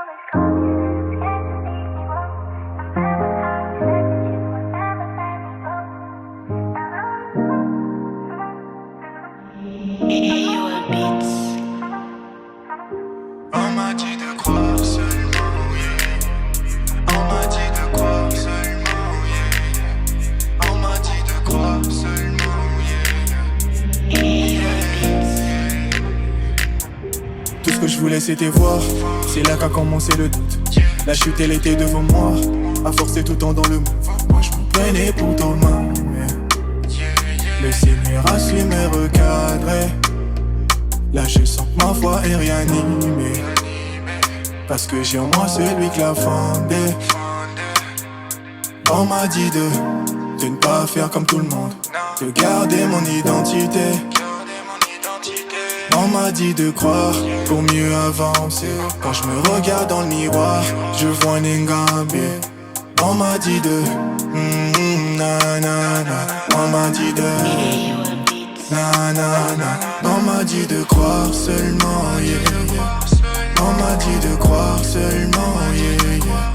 On m'a dit de croire seulement, yeah. On m'a dit de croire seulement, yeah. On m'a dit de croire seulement, yeah. Tout ce que je voulais c'était voir, c'est là qu'a commencé le doute. La chute elle était devant moi, à force c'est tout le temps dans le move. Moi je me prenais pour Thomas, le Seigneur a su me recadrer. Là je sens que ma foi est réanimée, parce que j'ai en moi celui qui l'a fondé. On m'a dit de ne pas faire comme tout le monde, de garder mon identité. On m'a dit de croire pour mieux avancer. Quand je me regarde dans le miroir, je vois un Ngambé. On m'a dit de na na na. On m'a dit de na na na. On m'a dit de croire seulement, yeah, yeah. On m'a dit de croire seulement, yeah, yeah.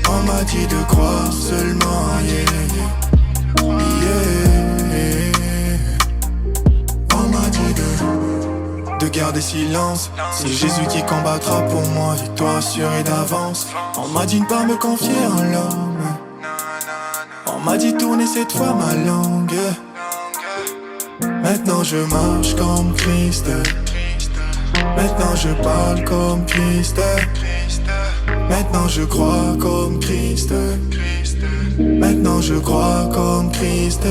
On m'a dit de croire seulement, yeah, yeah. Yeah. On m'a dit de garder silence. C'est Jésus qui combattra pour moi, victoire assurée d'avance. On m'a dit de ne pas me confier en l'homme. On m'a dit tourner cette fois ma langue. Maintenant je marche comme Christ. Maintenant je parle comme Christ. Maintenant je crois comme Christ. Maintenant je crois comme Christ.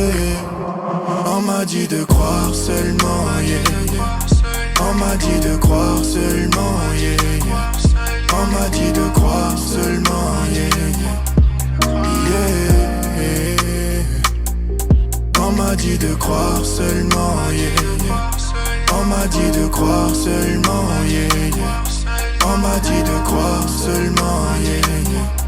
On m'a dit de croire seulement, yeah, yeah. On m'a dit de croire seulement, yeah, yeah. On m'a dit de croire seulement, yeah, yeah. Yeah. On m'a dit de croire seulement, yeah, yeah. On m'a dit de croire seulement, yeah, yeah. On m'a dit de croire seulement, yeah, yeah.